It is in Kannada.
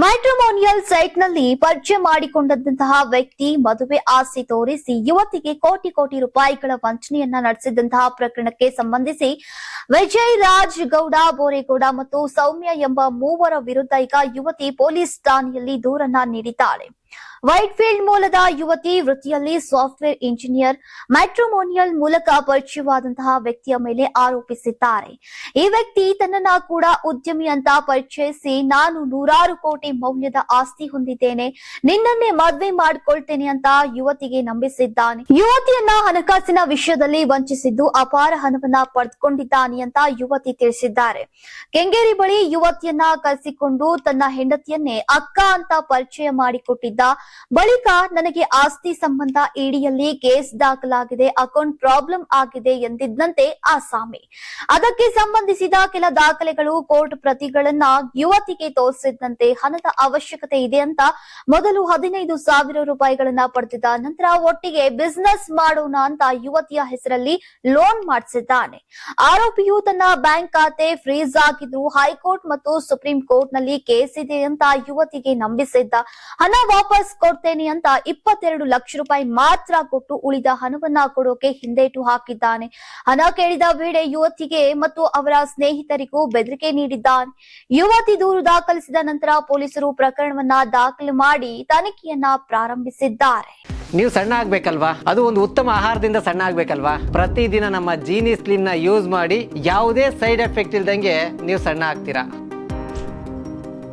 ಮ್ಯಾಟ್ರಿಮೋನಿಯಲ್ ಸೈಟ್ನಲ್ಲಿ ಪರಿಚಯ ಮಾಡಿಕೊಂಡಂತಹ ವ್ಯಕ್ತಿ ಮದುವೆ ಆಸೆ ತೋರಿಸಿ ಯುವತಿಗೆ ಕೋಟಿ ರೂಪಾಯಿಗಳ ವಂಚನೆಯನ್ನ ನಡೆಸಿದಂತಹ ಪ್ರಕರಣಕ್ಕೆ ಸಂಬಂಧಿಸಿ ವಿಜಯ್ ರಾಜ್ ಗೌಡ, ಬೋರೇಗೌಡ ಮತ್ತು ಸೌಮ್ಯ ಎಂಬ ಮೂವರ ವಿರುದ್ಧ ಈಗ ಯುವತಿ ಪೊಲೀಸ್ ಠಾಣೆಯಲ್ಲಿ ದೂರನ್ನ ನೀಡಿದ್ದಾಳೆ. ವೈಟ್ಫೀಲ್ಡ್ ಮೂಲದ ಯುವತಿ ವೃತ್ತಿಯಲ್ಲಿ ಸಾಫ್ಟ್ವೇರ್ ಇಂಜಿನಿಯರ್. ಮ್ಯಾಟ್ರಿಮೋನಿಯಲ್ ಮೂಲಕ ಪರಿಚಯವಾದಂತಹ ವ್ಯಕ್ತಿಯ ಮೇಲೆ ಆರೋಪಿಸಿದ್ದಾರೆ. ಈ ವ್ಯಕ್ತಿ ತನ್ನನ್ನ ಕೂಡ ಉದ್ಯಮಿ ಅಂತ ಪರಿಚಯಿಸಿ, ನಾನು 100 ಕೋಟಿ ಮೌಲ್ಯದ ಆಸ್ತಿ ಹೊಂದಿದ್ದೇನೆ, ನಿನ್ನನ್ನೇ ಮದುವೆ ಮಾಡಿಕೊಳ್ತೇನೆ ಅಂತ ಯುವತಿಗೆ ನಂಬಿಸಿದ್ದಾನೆ. ಯುವತಿಯನ್ನ ಹಣಕಾಸಿನ ವಿಷಯದಲ್ಲಿ ವಂಚಿಸಿದ್ದು ಅಪಾರ ಹಣವನ್ನ ಪಡೆದುಕೊಂಡಿದ್ದಾನೆ ಅಂತ ಯುವತಿ ತಿಳಿಸಿದ್ದಾರೆ. ಕೆಂಗೇರಿ ಬಳಿ ಯುವತಿಯನ್ನ ಕರೆಸಿಕೊಂಡು ತನ್ನ ಹೆಂಡತಿಯನ್ನೇ ಅಕ್ಕ ಅಂತ ಪರಿಚಯ ಮಾಡಿಕೊಟ್ಟಿದ್ದ. ಬಳಿಕ ನನಗೆ ಆಸ್ತಿ ಸಂಬಂಧ ಇಡಿಯಲ್ಲಿ ಕೇಸ್ ದಾಖಲಾಗಿದೆ, ಅಕೌಂಟ್ ಪ್ರಾಬ್ಲಮ್ ಆಗಿದೆ ಎಂದಿದ್ದಂತೆ ಆಸಾಮಿ. ಅದಕ್ಕೆ ಸಂಬಂಧಿಸಿದ ಕೆಲ ದಾಖಲೆಗಳು, ಕೋರ್ಟ್ ಪ್ರತಿಗಳನ್ನ ಯುವತಿಗೆ ತೋರಿಸಿದಂತೆ ಹಣದ ಅವಶ್ಯಕತೆ ಇದೆ ಅಂತ ಮೊದಲು 15,000 ರೂಪಾಯಿಗಳನ್ನ ಪಡೆದಿದ್ದ. ನಂತರ ಒಟ್ಟಿಗೆ ಬಿಸಿನೆಸ್ ಮಾಡೋಣ ಅಂತ ಯುವತಿಯ ಹೆಸರಲ್ಲಿ ಲೋನ್ ಮಾಡಿಸಿದ್ದಾನೆ. ಆರೋಪಿಯು ತನ್ನ ಬ್ಯಾಂಕ್ ಖಾತೆ ಫ್ರೀಸ್ ಆಗಿದ್ದು ಹೈಕೋರ್ಟ್ ಮತ್ತು ಸುಪ್ರೀಂ ಕೋರ್ಟ್ ನಲ್ಲಿ ಕೇಸ್ ಇದೆ ಅಂತ ಯುವತಿಗೆ ನಂಬಿಸಿದ್ದ. ಹಣ ವಾಪಸ್ ಕೊಡ್ತೇನೆ ಅಂತ 22 ಲಕ್ಷ ರೂಪಾಯಿ ಮಾತ್ರ ಕೊಟ್ಟು ಉಳಿದ ಹಣವನ್ನ ಕೊಡೋಕೆ ಹಿಂದೇಟು ಹಾಕಿದ್ದಾನೆ. ಹಣ ಕೇಳಿದ ವೇಳೆ ಯುವತಿಗೆ ಮತ್ತು ಅವರ ಸ್ನೇಹಿತರಿಗೂ ಬೆದರಿಕೆ ನೀಡಿದ್ದಾನೆ. ಯುವತಿ ದೂರು ದಾಖಲಿಸಿದ ನಂತರ ಪೊಲೀಸರು ಪ್ರಕರಣವನ್ನ ದಾಖಲು ಮಾಡಿ ತನಿಖೆಯನ್ನ ಪ್ರಾರಂಭಿಸಿದ್ದಾರೆ. ನೀವು ಸಣ್ಣ ಆಗ್ಬೇಕಲ್ವಾ? ಅದು ಒಂದು ಉತ್ತಮ ಆಹಾರದಿಂದ ಸಣ್ಣ ಆಗ್ಬೇಕಲ್ವಾ? ಪ್ರತಿದಿನ ನಮ್ಮ ಜೀನಿ ಸ್ಲಿಮ್ ನ ಯೂಸ್ ಮಾಡಿ ಯಾವುದೇ ಸೈಡ್ ಎಫೆಕ್ಟ್ ಇಲ್ದಂಗೆ ನೀವು ಸಣ್ಣ ಆಗ್ತೀರಾ.